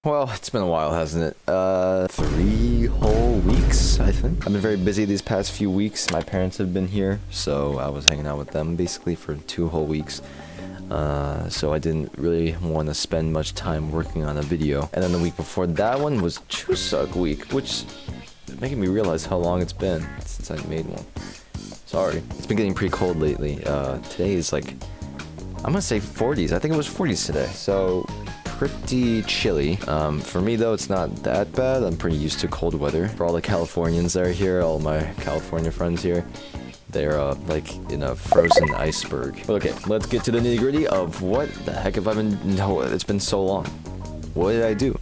Well, it's been a while, hasn't it? 3 whole weeks, I think. I've been very busy these past few weeks. My parents have been here, so I was hanging out with them basically for 2 whole weeks. So I didn't really want to spend much time working on a video. And then the week before that one was Chuseok week, which is making me realize how long it's been since I made one. Sorry. It's been getting pretty cold lately. Today is like, I'm gonna say 40s. I think it was 40s today, so pretty chilly. For me though, it's not that bad. I'm pretty used to cold weather. For all the Californians that are here, all my California friends here, they're like in a frozen iceberg. But okay, let's get to the nitty gritty of what the heck have I been, no, it's been so long. What did I do?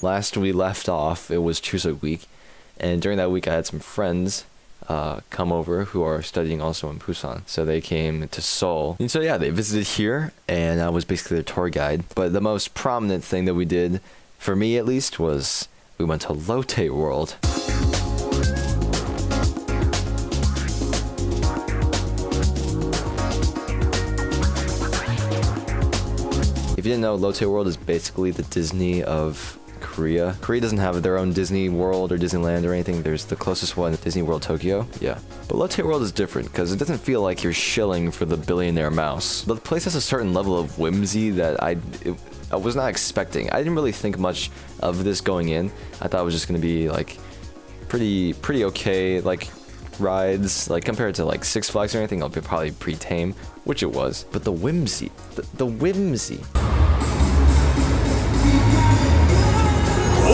Last we left off, it was Chuseok week, and during that week I had some friends come over who are studying also in Busan. So they came to Seoul. And so yeah, they visited here, and I was basically their tour guide. But the most prominent thing that we did, for me at least, was we went to Lotte World. If you didn't know, Lotte World is basically the Disney of Korea. Korea doesn't have their own Disney World or Disneyland or anything. There's the closest one, Disney World Tokyo. Yeah. But Lotte World is different because it doesn't feel like you're shilling for the billionaire mouse. The place has a certain level of whimsy that I was not expecting. I didn't really think much of this going in. I thought it was just going to be like pretty okay, like rides, like compared to like Six Flags or anything, it'll be probably pretty tame, which it was. But the whimsy, the whimsy.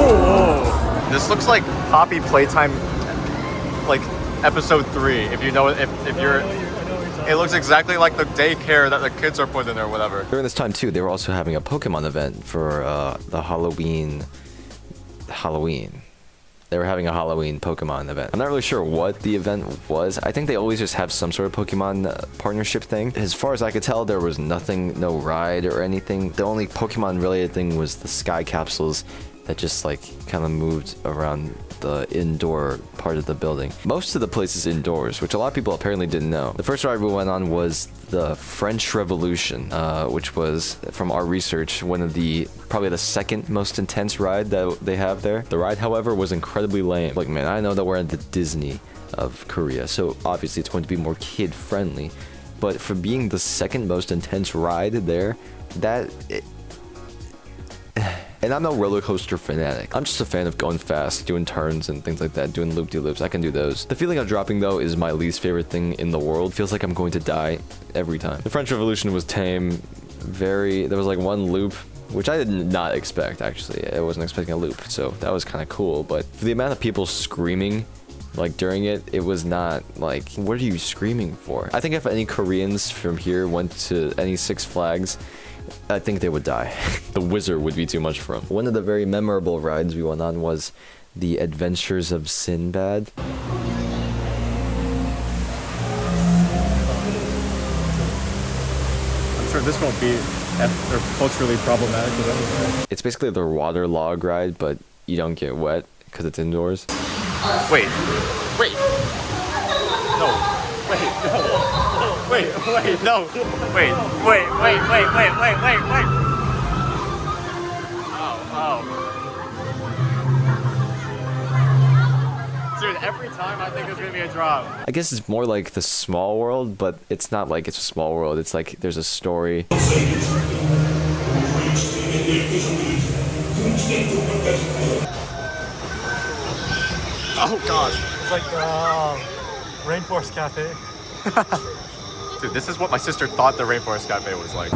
Oh, this looks like Poppy Playtime, like episode 3. If you know, if you're, it looks exactly like the daycare that the kids are put in or whatever. During this time too, they were also having a Pokemon event for the Halloween. They were having a Halloween Pokemon event. I'm not really sure what the event was. I think they always just have some sort of Pokemon partnership thing. As far as I could tell, there was nothing, no ride or anything. The only Pokemon related thing was the sky capsules that just like kind of moved around the indoor part of the building. Most of the place is indoors, which a lot of people apparently didn't know. The first ride we went on was the French Revolution, which was, from our research, one of the, probably the second most intense ride that they have there. The ride, however, was incredibly lame. Like, man, I know that we're at the Disney of Korea, so obviously it's going to be more kid-friendly, but for being the second most intense ride there, and I'm no roller coaster fanatic. I'm just a fan of going fast, doing turns and things like that, doing loop-de-loops. I can do those. The feeling of dropping though is my least favorite thing in the world. It feels like I'm going to die every time. The French Revolution was tame. There was like one loop, which I did not expect actually. I wasn't expecting a loop, so that was kind of cool. But for the amount of people screaming like during it, it was not like, what are you screaming for? I think if any Koreans from here went to any Six Flags, I think they would die. The Wizard would be too much for them. One of the very memorable rides we went on was the Adventures of Sinbad. I'm sure this won't be culturally problematic with anything. It's basically the water log ride, but you don't get wet because it's indoors. Wait. No. Wait, no. Wait. Oh. Dude, every time I think there's gonna be a drop. I guess it's more like the Small World, but it's not like it's a small world. It's like there's a story. Oh gosh. It's like Rainforest Cafe. Dude, this is what my sister thought the Rainforest Cafe was like.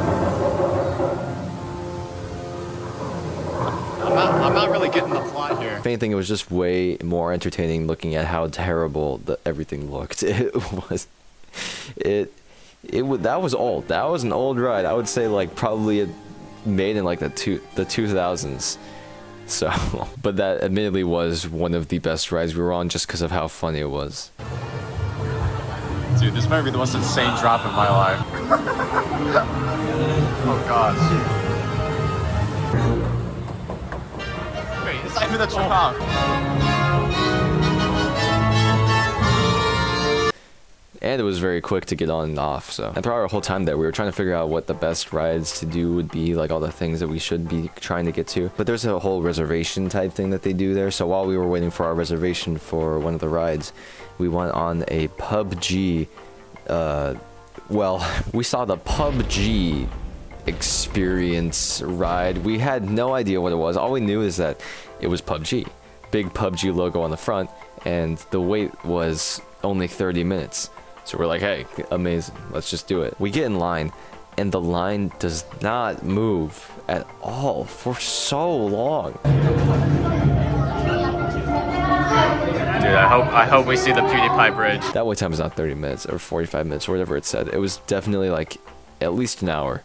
I'm not really getting the plot here. If anything, it was just way more entertaining looking at how terrible everything looked. That was old. That was an old ride. I would say like probably it made in like the 2000s. So, but that admittedly was one of the best rides we were on just because of how funny it was. Dude, this might be the most insane drop in my life. Oh gosh. Wait, it's not even a drop. and it was very quick to get on and off. So, and throughout our whole time there, we were trying to figure out what the best rides to do would be, like all the things that we should be trying to get to. But there's a whole reservation type thing that they do there. So while we were waiting for our reservation for one of the rides, we went on a PUBG. Well, we saw the PUBG experience ride. We had no idea what it was. All we knew is that it was PUBG. Big PUBG logo on the front, and the wait was only 30 minutes. So we're like, hey, amazing, let's just do it. We get in line, and the line does not move at all for so long. Dude, I hope we see the PewDiePie bridge. That wait time is not 30 minutes or 45 minutes or whatever it said. It was definitely like at least an hour,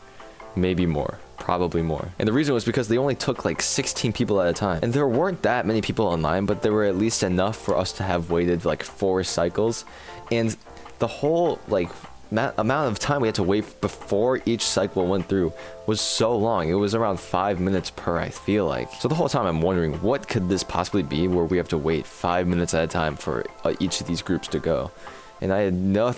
maybe more, probably more. And the reason was because they only took like 16 people at a time. And there weren't that many people online, but there were at least enough for us to have waited like 4 cycles. And the whole like amount of time we had to wait before each cycle went through was so long. It was around 5 minutes per, I feel like. So the whole time I'm wondering, what could this possibly be where we have to wait 5 minutes at a time for each of these groups to go? And I had no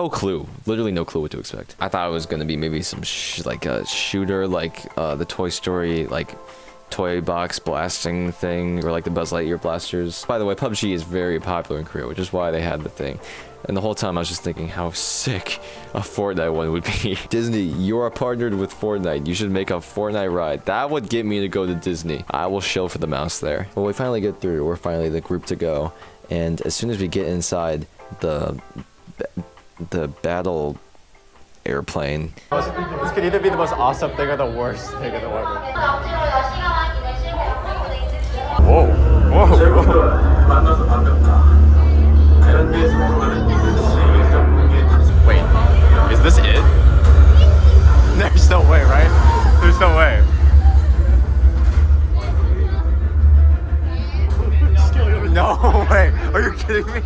clue, literally no clue what to expect. I thought it was gonna be maybe some like a shooter, like the Toy Story, like toy box blasting thing, or like the Buzz Lightyear blasters. By the way, PUBG is very popular in Korea, which is why they had the thing. And the whole time I was just thinking how sick a Fortnite one would be. Disney, you are partnered with Fortnite. You should make a Fortnite ride. That would get me to go to Disney. I will shill for the mouse there. Well, we finally get through. We're finally the group to go. And as soon as we get inside the battle airplane. This could either be the most awesome thing or the worst thing in the world. Whoa, whoa. Wait, is this it? There's no way, right? There's no way. No way. Are you kidding me?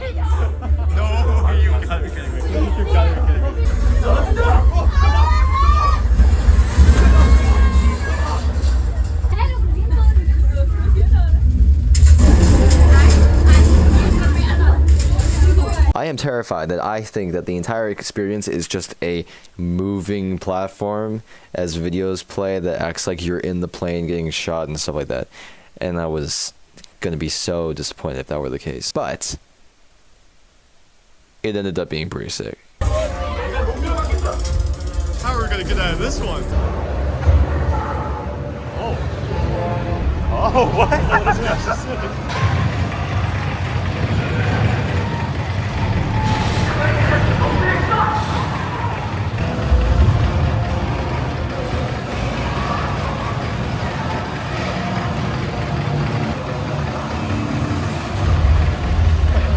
No, you gotta be kidding me. You gotta be kidding me. I am terrified that I think that the entire experience is just a moving platform as videos play that acts like you're in the plane getting shot and stuff like that. And I was gonna be so disappointed if that were the case. But it ended up being pretty sick. How are we gonna get out of this one? Oh, what?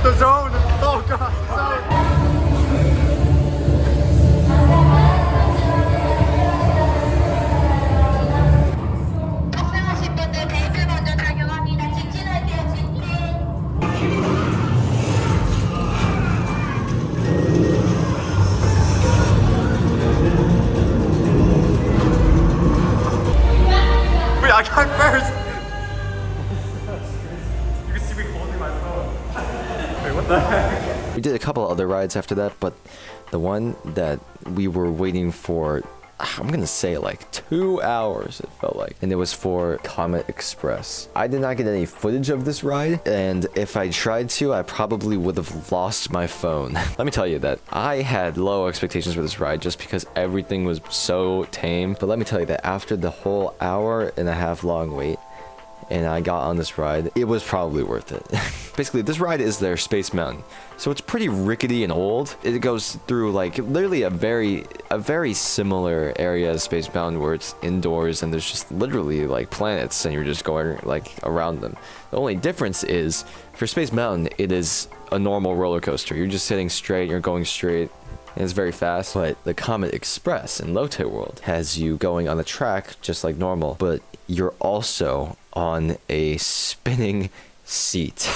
The zone! Oh god, zone! Wait, I got first! You can see me holding my phone. Wait, what the heck? We did a couple other rides after that, but the one that we were waiting for, I'm gonna say like 2 hours, it felt like. And it was for Comet Express. I did not get any footage of this ride, and if I tried to, I probably would have lost my phone. Let me tell you that I had low expectations for this ride just because everything was so tame. But let me tell you that after the whole hour-and-a-half long wait, and I got on this ride, it was probably worth it. Basically, this ride is their Space Mountain. So it's pretty rickety and old. It goes through like literally a very similar area as Space Mountain where it's indoors and there's just literally like planets and you're just going like around them. The only difference is for Space Mountain, it is a normal roller coaster. You're just sitting straight, you're going straight. And it's very fast. But the Comet Express in Lotte World has you going on the track just like normal, but you're also on a spinning seat.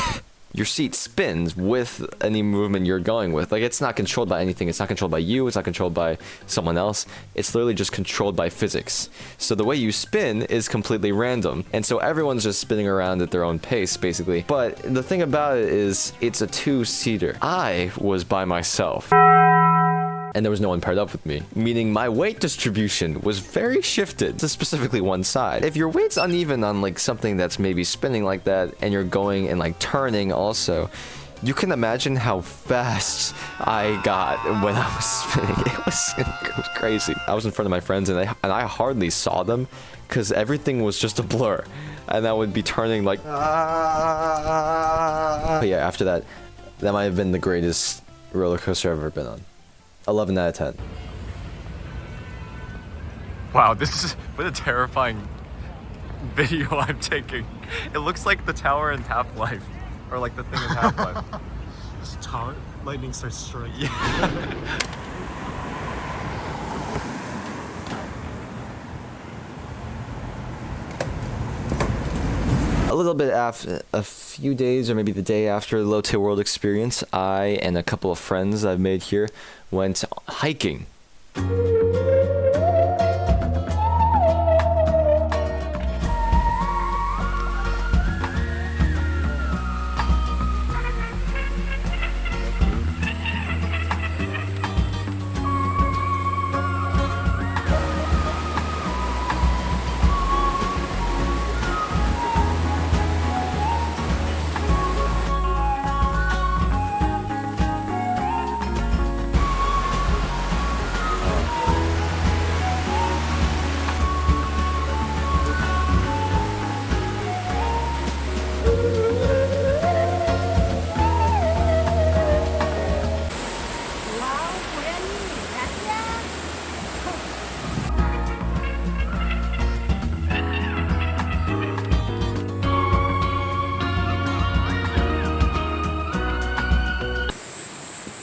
your seat spins with any movement you're going with. Like, it's not controlled by anything. It's not controlled by you. It's not controlled by someone else. It's literally just controlled by physics. So the way you spin is completely random. And so everyone's just spinning around at their own pace, basically. But the thing about it is, it's a two-seater. I was by myself. And there was no one paired up with me, meaning my weight distribution was very shifted to specifically one side. If your weight's uneven on like something that's maybe spinning like that, and you're going and like turning also, you can imagine how fast I got when I was spinning. It was crazy. I was in front of my friends, and I hardly saw them because everything was just a blur, and I would be turning like. But yeah, after that, that might have been the greatest roller coaster I've ever been on. 11 out of 10. Wow, this is what a terrifying video I'm taking. It looks like the tower in Half-Life, or like the thing in Half-Life. This tower, lightning starts striking. Yeah. A little bit after, a few days or maybe the day after the LOTTE World experience, I and a couple of friends I've made here went hiking.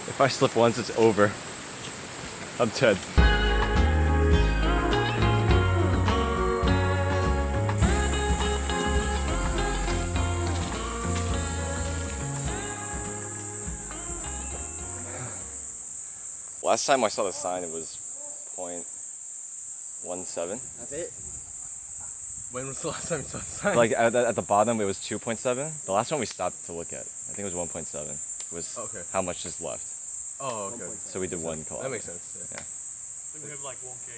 If I slip once, it's over. I'm dead. Last time I saw the sign, it was 0.17. That's it? When was the last time you saw the sign? Like at the bottom, it was 2.7. The last one we stopped to look at, I think it was 1.7. It was okay. how much is left. Oh, okay. So we did 1 kilometer. That makes sense. Yeah. Yeah. I think we have like 1K.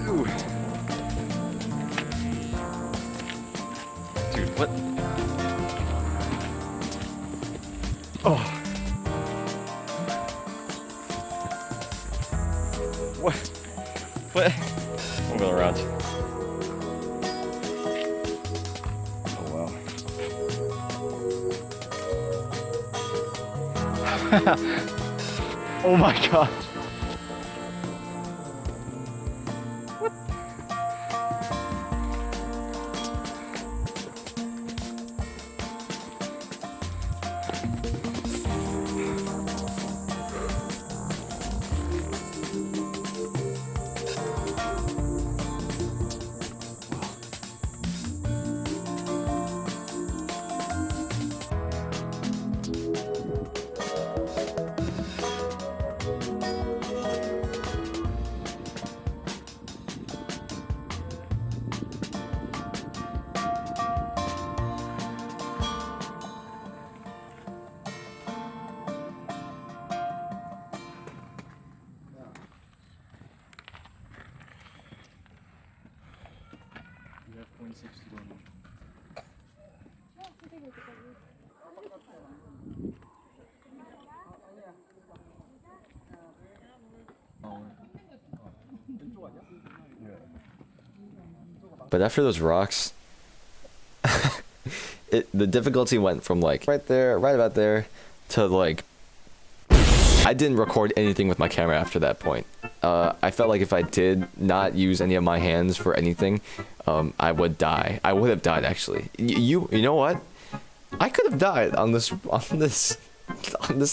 Ooh. Dude, what? Oh. What? What? I'm going around. Oh wow. Oh my gosh. But after those rocks, the difficulty went from like right there, right about there, to like, I didn't record anything with my camera after that point. I felt like if I did not use any of my hands for anything, I would die. I would have died actually. You know what? I could have died on this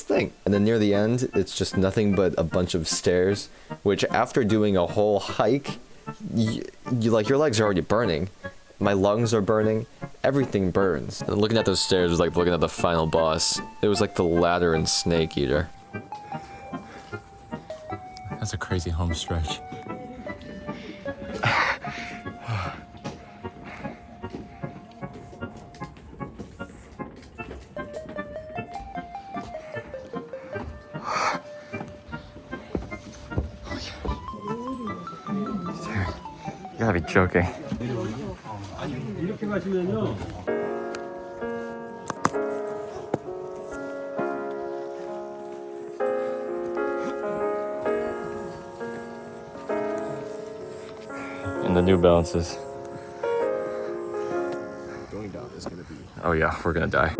thing. And then near the end, it's just nothing but a bunch of stairs, which after doing a whole hike, you like your legs are already burning, My lungs are burning. Everything burns. And looking at those stairs was like looking at the final boss. It was like the ladder in Snake Eater. That's a crazy home stretch. You gotta be joking. And the New Balances. Going down is gonna be. Oh yeah, we're gonna die.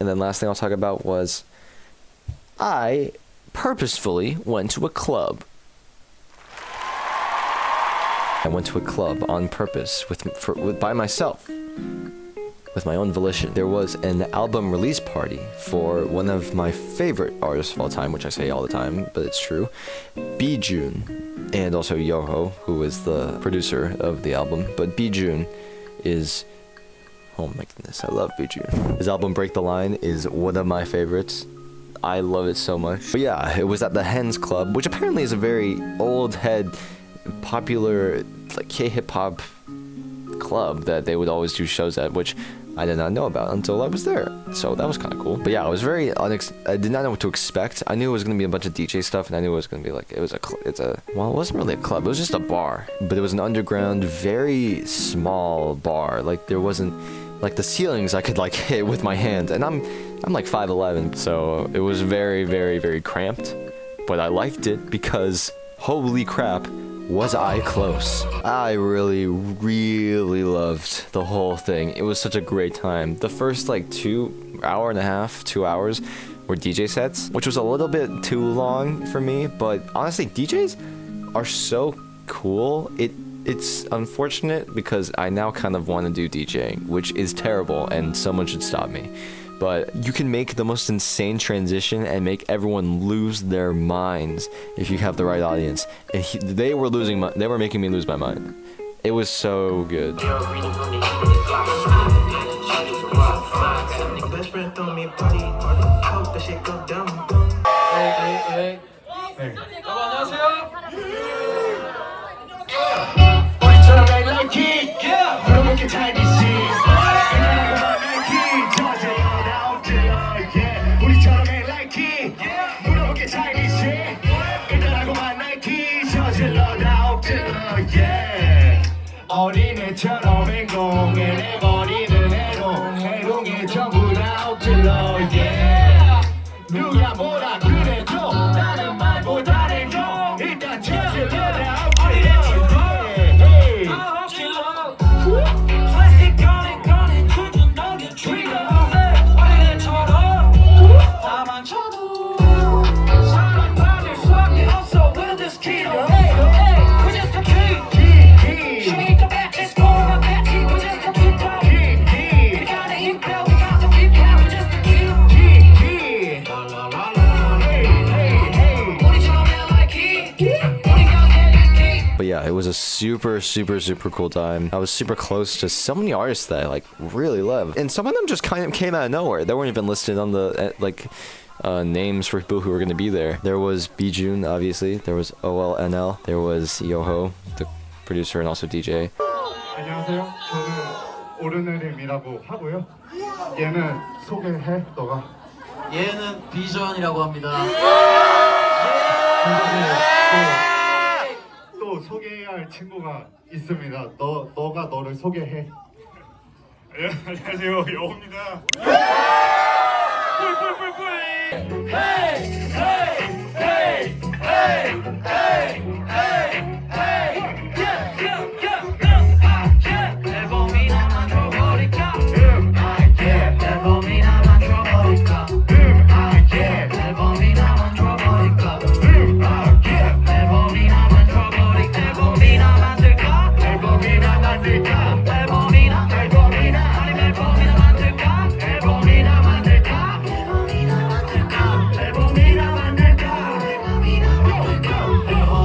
And then last thing I'll talk about was I purposefully went to a club. I went to a club on purpose by myself, with my own volition. There was an album release party for one of my favorite artists of all time, which I say all the time, but it's true, JYUN, and also YEOHO, who is the producer of the album. But JYUN is... oh my goodness, I love JYUN. His album Break the Line is one of my favorites. I love it so much. But yeah, it was at the Hens Club, which apparently is a very old head, popular, like K-hip-hop club that they would always do shows at, which I did not know about until I was there. So that was kind of cool. But yeah, I was very I did not know what to expect. I knew it was going to be a bunch of DJ stuff, and I knew it was going to be like, well, it wasn't really a club. It was just a bar. But it was an underground, very small bar. Like, there wasn't... like, the ceilings I could, like, hit with my hand, and I'm like 5'11", so it was very, very, very cramped, but I liked it because, holy crap, was I close. I really, really loved the whole thing. It was such a great time. The first, like, 2 hours were DJ sets, which was a little bit too long for me, but honestly, DJs are so cool. It's unfortunate because I now kind of want to do DJing, which is terrible and someone should stop me. But you can make the most insane transition and make everyone lose their minds if you have the right audience. And they were making me lose my mind. It was so good. It was a super, super, super cool time. I was super close to so many artists that I like really love, and some of them just kind of came out of nowhere. They weren't even listed on the names for people who were going to be there. There was JYUN, obviously. There was OLNL. There was YEOHO, the producer and also DJ. 안녕하세요. 저는 오르내림이라고 하고요. 얘는 소개해, 너가. 얘는 비전이라고 합니다. 또 소개해야 할 친구가 있습니다. 너가 너를 소개해. 안녕하세요. 여호입니다.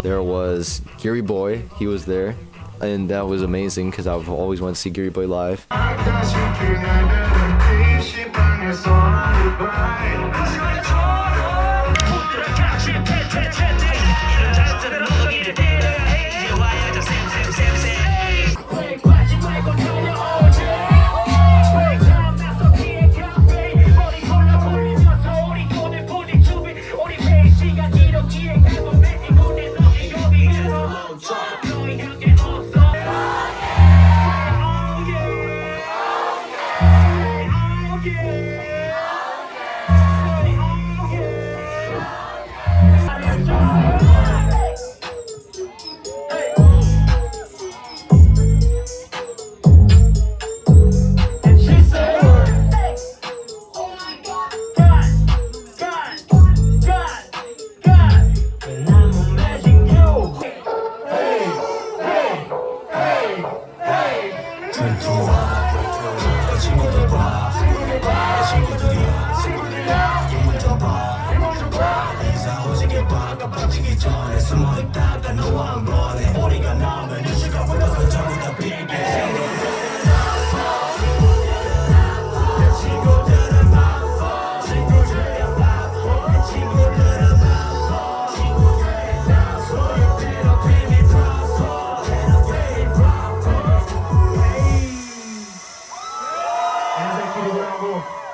There was Gary Boy, he was there, and that was amazing because I've always wanted to see Gary Boy live.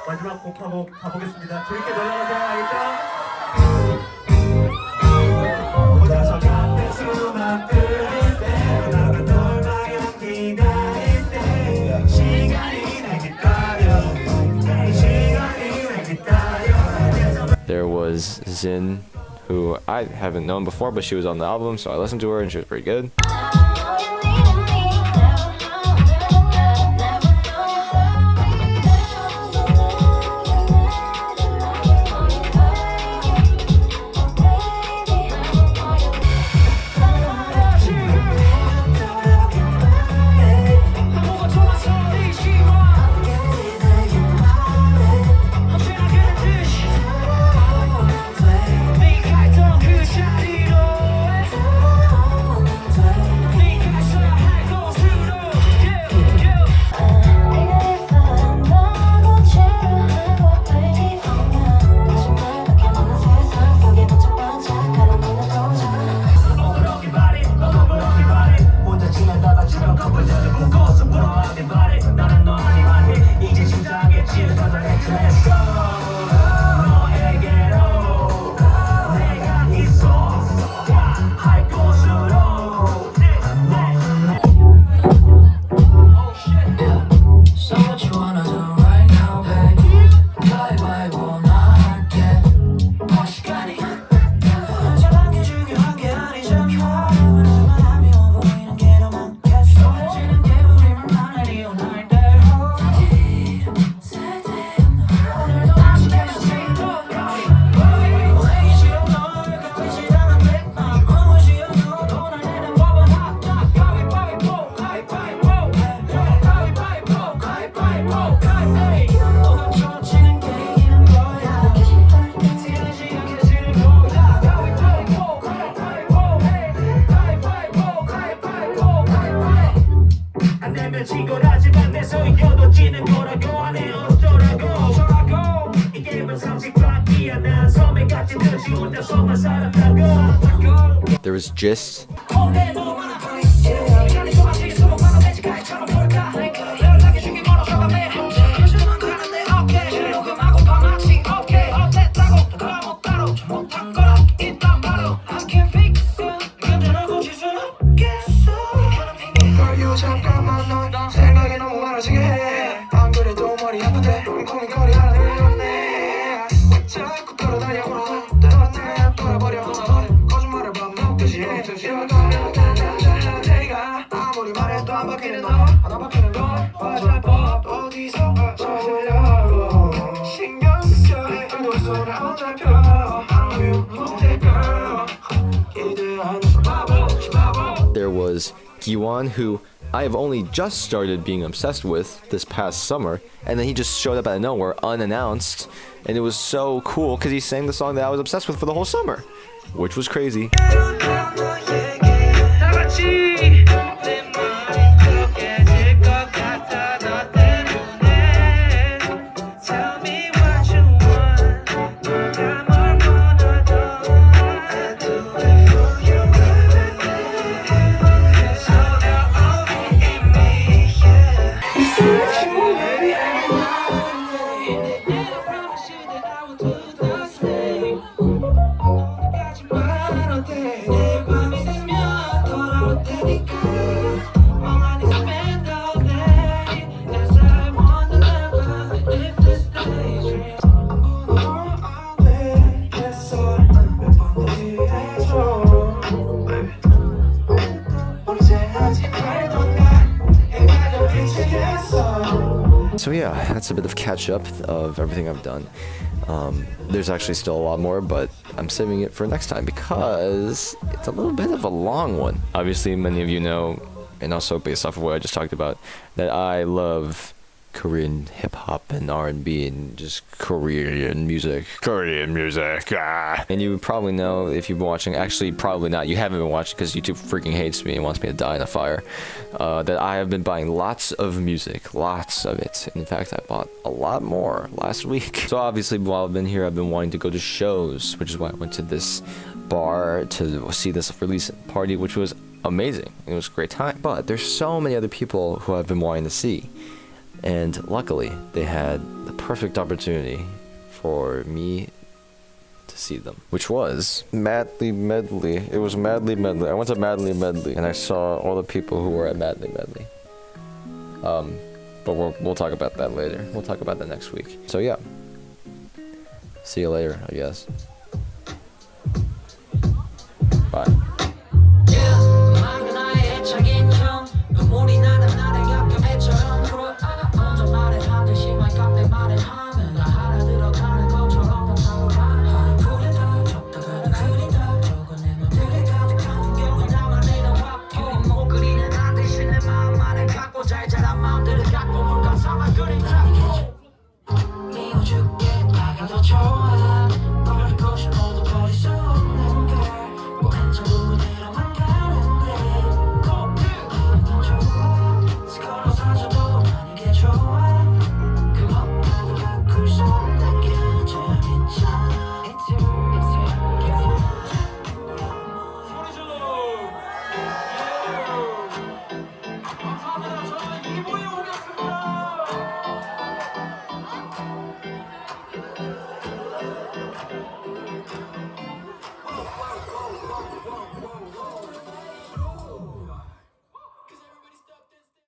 마지막 곡하고 가보겠습니다. 재밌게 놀러가세요. 알겠죠? 혼자서 카페 수만 끓일 때 나가 돌방향 기다릴 때 시간이 날 기다려 시간이 날 기다려. There was Zin, who I haven't known before, but she was on the album, so I listened to her and she was pretty good. There was Gist. There was JYUN, who I have only just started being obsessed with this past summer, and then he just showed up out of nowhere, unannounced, and it was so cool because he sang the song that I was obsessed with for the whole summer, which was crazy. So yeah, that's a bit of catch up of everything I've done. There's actually still a lot more, but I'm saving it for next time because it's a little bit of a long one. Obviously, many of you know, and also based off of what I just talked about, that I love Korean hip-hop and R&B and just Korean music. And you probably know if you've been watching, actually probably not, you haven't been watching because YouTube freaking hates me and wants me to die in a fire, that I have been buying lots of music, lots of it. In fact, I bought a lot more last week. So obviously while I've been here, I've been wanting to go to shows, which is why I went to this bar to see this release party, which was amazing. It was a great time. But there's so many other people who I've been wanting to see. And luckily, they had the perfect opportunity for me to see them, which was Madly Medley. It was Madly Medley. I went to Madly Medley, and I saw all the people who were at Madly Medley. But we'll talk about that later. We'll talk about that next week. So yeah, see you later, I guess. Bye.